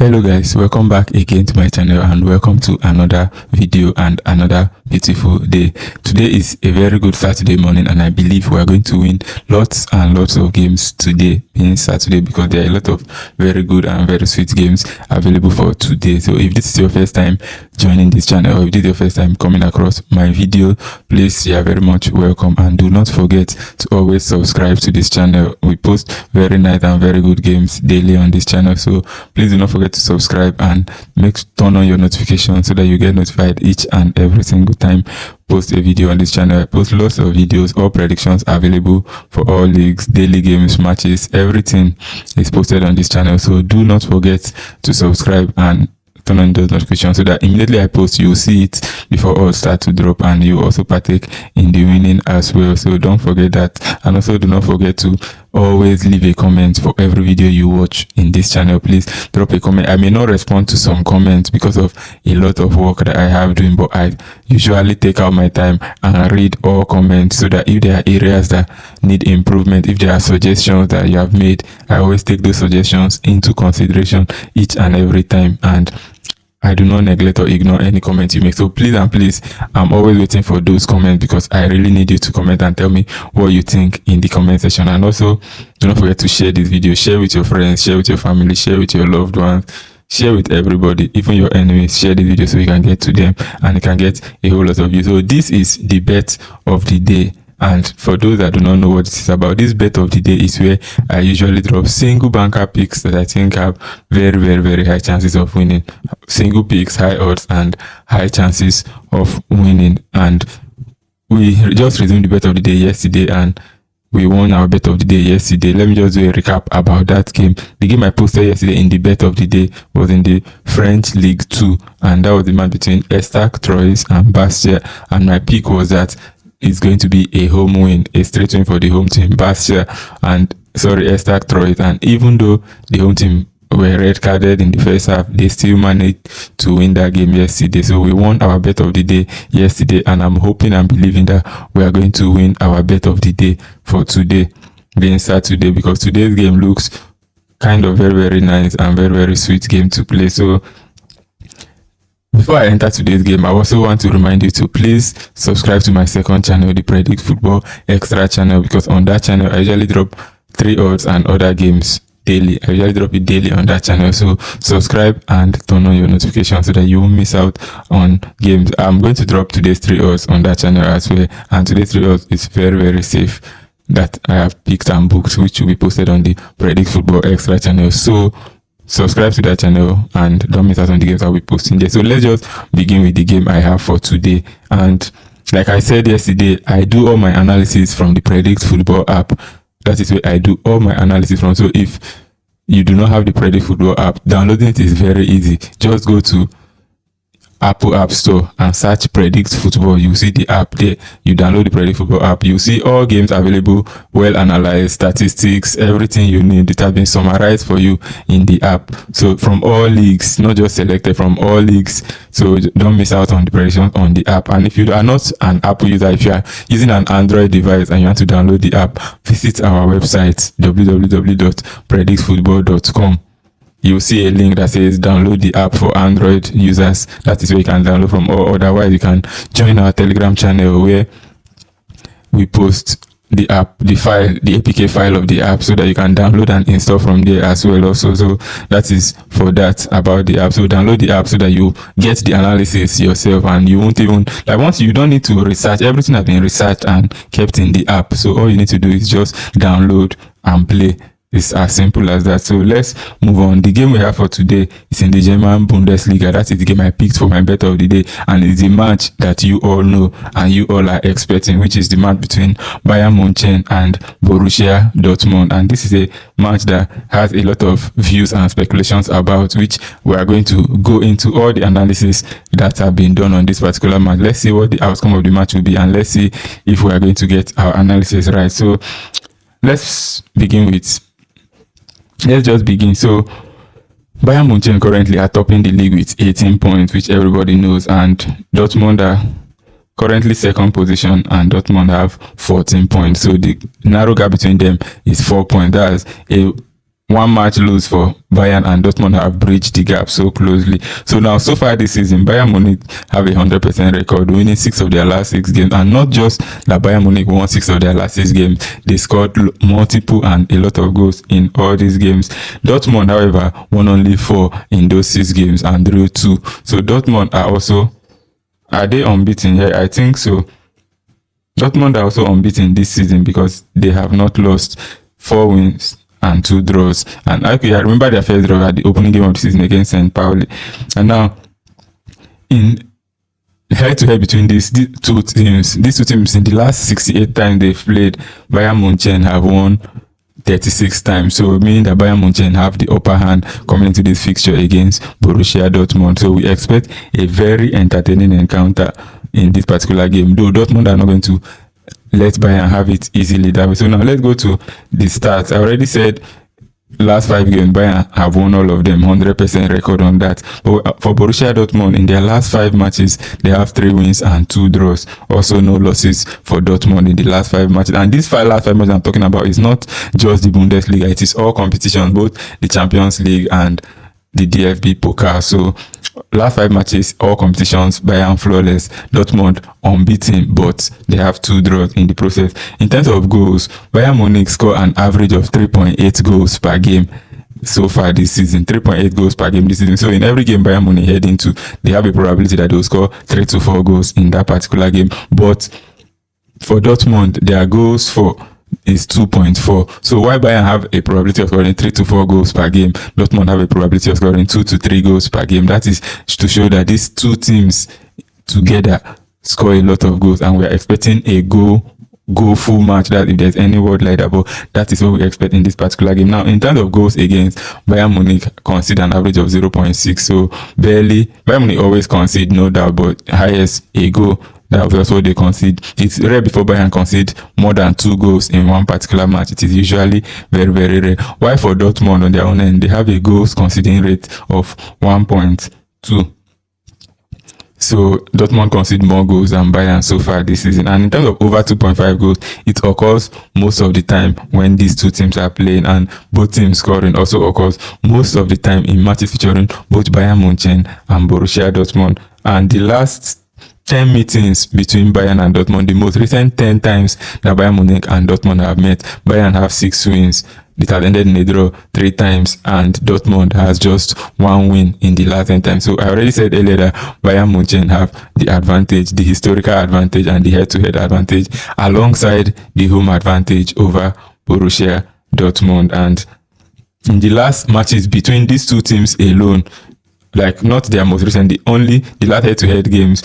Hello guys, welcome back again to my channel and welcome to another video and another beautiful day. Today is a very good Saturday morning and I believe we are going to win lots and lots of games today, being Saturday, because there are a lot of very good and very sweet games available for today. So if this is your first time joining this channel, or if this is your first time coming across my video, please, you are very much welcome, and do not forget to always subscribe to this channel. We post very nice and very good games daily on this channel, so please do not forget to subscribe and turn on your notifications so that you get notified each and every single time post a video on this channel. I post lots of videos, all predictions available for all leagues, daily games, matches, everything is posted on this channel. So do not forget to subscribe and turn on those notifications so that immediately I post, you'll see it before all start to drop, and you also partake in the winning as well. So don't forget that, and also do not forget to always leave a comment for every video you watch in this channel. Please drop a comment. I may not respond to some comments because of a lot of work that I have doing, but I usually take out my time and read all comments, so that if there are areas that need improvement, if there are suggestions that you have made, I always take those suggestions into consideration each and every time, and I do not neglect or ignore any comment you make. So please and please, I'm always waiting for those comments, because I really need you to comment and tell me what you think in the comment section. And also, do not forget to share this video. Share with your friends, share with your family, share with your loved ones, share with everybody, even your enemies. Share the video so you can get to them and you can get a whole lot of views. So this is the bet of the day. And for those that do not know what this is about, this bet of the day is where I usually drop single banker picks that I think have very high chances of winning. Single picks, high odds, and high chances of winning. And we just resumed the bet of the day yesterday, and we won our bet of the day yesterday. Let me just do a recap about that game. The game I posted yesterday in the bet of the day was in the French League 2, and that was the match between Estac Troyes and Bastia. And my pick was that it's going to be a home win, a straight win for the home team, Estac Troyes. And even though the home team were red carded in the first half, they still managed to win that game yesterday. So we won our bet of the day yesterday, and I'm hoping and believing that we are going to win our bet of the day for today, being Saturday, because today's game looks kind of very nice and very sweet game to play. So before I enter today's game, I also want to remind you to please subscribe to my second channel, the Predict Football Extra channel, because on that channel I usually drop 3 odds and other games daily. I usually drop it daily on that channel. So subscribe and turn on your notifications so that you won't miss out on games. I'm going to drop today's 3 odds on that channel as well, and today's 3 odds is very safe that I have picked and booked, which will be posted on the Predict Football Extra channel. So subscribe to that channel and don't miss out on the games I'll be posting there. So let's just begin with the game I have for today. And like I said yesterday, I do all my analysis from the Predict Football app. That is where I do all my analysis from. So if you do not have the Predict Football app, downloading it is very easy. Just go to Apple App Store and search Predict Football. You see the app there. You download the Predict Football app. You see all games available, well analyzed, statistics, everything you need. It has been summarized for you in the app. So from all leagues, not just selected, from all leagues. So don't miss out on the prediction on the app. And if you are not an Apple user, if you are using an Android device and you want to download the app, visit our website www.predictfootball.com. You'll see a link that says download the app for Android users. That is where you can download from, or otherwise you can join our Telegram channel where we post the app, the APK file of the app, so that you can download and install from there as well also. So that is for that about the app. So download the app so that you get the analysis yourself, and you won't even, like, once you don't need to research, everything has been researched and kept in the app. So all you need to do is just download and play. It's as simple as that. So let's move on. The game we have for today is in the German Bundesliga. That is the game I picked for my bet of the day, and it's the match that you all know and you all are expecting, which is the match between Bayern Munich and Borussia Dortmund. And this is a match that has a lot of views and speculations about, which we are going to go into all the analysis that have been done on this particular match. Let's see what the outcome of the match will be, and let's see if we are going to get our analysis right. So let's just begin. So Bayern Munich currently are topping the league with 18 points, which everybody knows, and Dortmund are currently second position, and Dortmund have 14 points. So the narrow gap between them is 4 points. That's a one match lose for Bayern, and Dortmund have bridged the gap so closely. So now, so far this season, Bayern Munich have a 100% record, winning 6 of their last 6 games. And not just that Bayern Munich won 6 of their last 6 games, they scored multiple and a lot of goals in all these games. Dortmund, however, won only 4 in those 6 games and drew 2. So Dortmund are they unbeaten? Yeah, I think so. Dortmund are also unbeaten this season because they have not lost, 4 wins and 2 draws. And I remember their first draw at the opening game of the season against St. Pauli. And now, in head-to-head between these two teams in the last 68 times they've played, Bayern Munich have won 36 times. So meaning that Bayern Munich have the upper hand coming into this fixture against Borussia Dortmund. So we expect a very entertaining encounter in this particular game, though Dortmund are not going to let Bayern have it easily that way. So now let's go to the stats. I already said last 5 games Bayern have won all of them, 100% record on that. But for Borussia Dortmund, in their last 5 matches they have 3 wins and 2 draws. Also no losses for Dortmund in the last 5 matches. And these last 5 matches I'm talking about is not just the Bundesliga, it is all competitions, both the Champions League and the DFB Pokal. So last 5 matches, all competitions, Bayern flawless, Dortmund unbeaten, but they have 2 draws in the process. In terms of goals, Bayern Munich score an average of 3.8 goals per game so far this season. 3.8 goals per game this season. So in every game Bayern Munich head into, they have a probability that they'll score 3 to 4 goals in that particular game. But for Dortmund, their goals for is 2.4. So while Bayern have a probability of scoring 3 to 4 goals per game, Dortmund have a probability of scoring 2 to 3 goals per game. That is to show that these two teams together score a lot of goals, and we are expecting a go full match, that if there's any word like that, but that is what we expect in this particular game. Now, in terms of goals against, Bayern Munich concede an average of 0.6, so barely. Bayern Munich always concede, no doubt, but highest a goal. That was what they concede. It's rare before Bayern concede more than 2 goals in one particular match. It is usually very, very rare. While for Dortmund on their own end, they have a goals conceding rate of 1.2. So Dortmund concede more goals than Bayern so far this season. And in terms of over 2.5 goals, it occurs most of the time when these two teams are playing, and both teams scoring also occurs most of the time in matches featuring both Bayern Munich and Borussia Dortmund. And the last 10 meetings between Bayern and Dortmund, the most recent 10 times that Bayern Munich and Dortmund have met, Bayern have 6 wins. It has ended in a draw 3 times, and Dortmund has just 1 win in the last 10 times. So I already said earlier that Bayern Munich have the advantage, the historical advantage and the head-to-head advantage, alongside the home advantage over Borussia Dortmund. And in the last matches between these two teams alone, like not their most recent, the last head-to-head games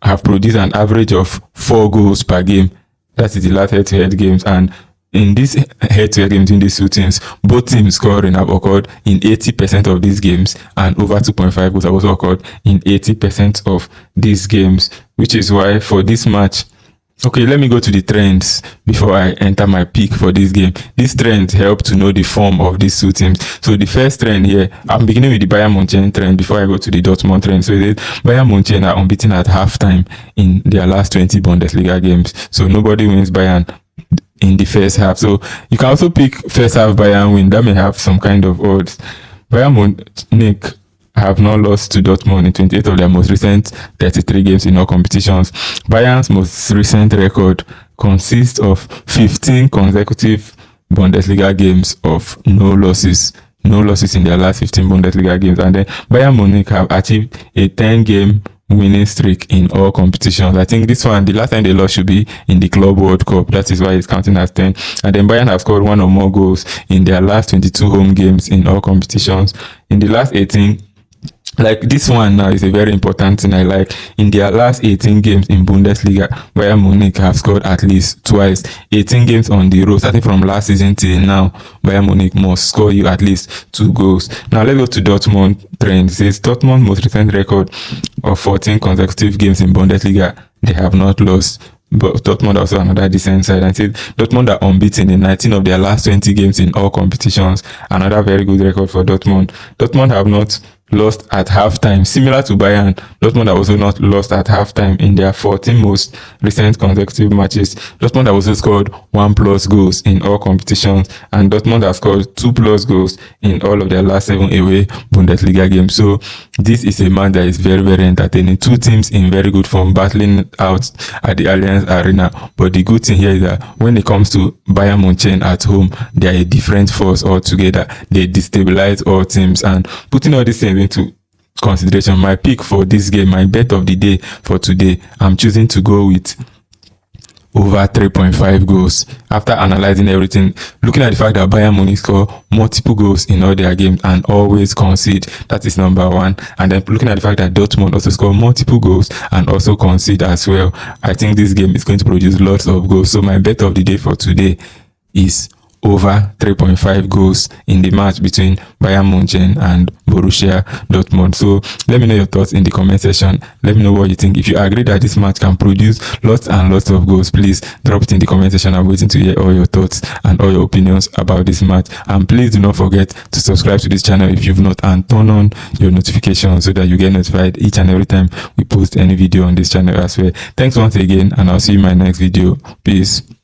have produced an average of 4 goals per game. That is the last head-to-head games. And in this head-to-head game between these two teams, both teams scoring have occurred in 80% of these games, and over 2.5 goals have also occurred in 80% of these games, which is why for this match, okay, let me go to the trends before I enter my pick for this game. These trends help to know the form of these two teams. So the first trend here, I'm beginning with the Bayern Munich trend before I go to the Dortmund trend. So Bayern Munich are unbeaten at halftime in their last 20 Bundesliga games. So nobody wins Bayern in the first half. So you can also pick first half Bayern win. That may have some kind of odds. Bayern Munich have not lost to Dortmund in 28 of their most recent 33 games in all competitions. Bayern's most recent record consists of 15 consecutive Bundesliga games of no losses in their last 15 Bundesliga games. And then Bayern Munich have achieved a 10-game winning streak in all competitions. I think this one, the last time they lost should be in the Club World Cup. That is why it's counting as 10. And then Bayern have scored 1 or more goals in their last 22 home games in all competitions. In the last 18, like this one now is a very important thing I like. In their last 18 games in Bundesliga, Bayern Munich have scored at least twice. 18 games on the road, starting from last season till now, Bayern Munich must score you at least 2 goals. Now let's go to Dortmund trend. It says Dortmund's most recent record of 14 consecutive games in Bundesliga, they have not lost. But Dortmund also another decent side. And said Dortmund are unbeaten in 19 of their last 20 games in all competitions. Another very good record for Dortmund. Dortmund have not lost at halftime. Similar to Bayern, Dortmund have also not lost at halftime in their 14 most recent consecutive matches. Dortmund have also scored 1+ goals in all competitions, and Dortmund have scored 2+ goals in all of their last 7 away Bundesliga games. So this is a match that is very, very entertaining. Two teams in very good form battling out at the Allianz Arena. But the good thing here is that when it comes to Bayern Munich at home, they are a different force altogether. They destabilize all teams, and putting all these things into consideration, my pick for this game, my bet of the day for today, I'm choosing to go with over 3.5 goals. After analyzing everything, looking at the fact that Bayern Munich score multiple goals in all their games and always concede, that is number one. And then looking at the fact that Dortmund also score multiple goals and also concede as well, I think this game is going to produce lots of goals. So my bet of the day for today is over 3.5 goals in the match between Bayern Munich and Borussia Dortmund. So let me know your thoughts in the comment section. Let me know what you think. If you agree that this match can produce lots and lots of goals, please drop it in the comment section. I'm waiting to hear all your thoughts and all your opinions about this match. And please do not forget to subscribe to this channel if you've not, and turn on your notifications so that you get notified each and every time we post any video on this channel as well. Thanks once again, and I'll see you in my next video. Peace.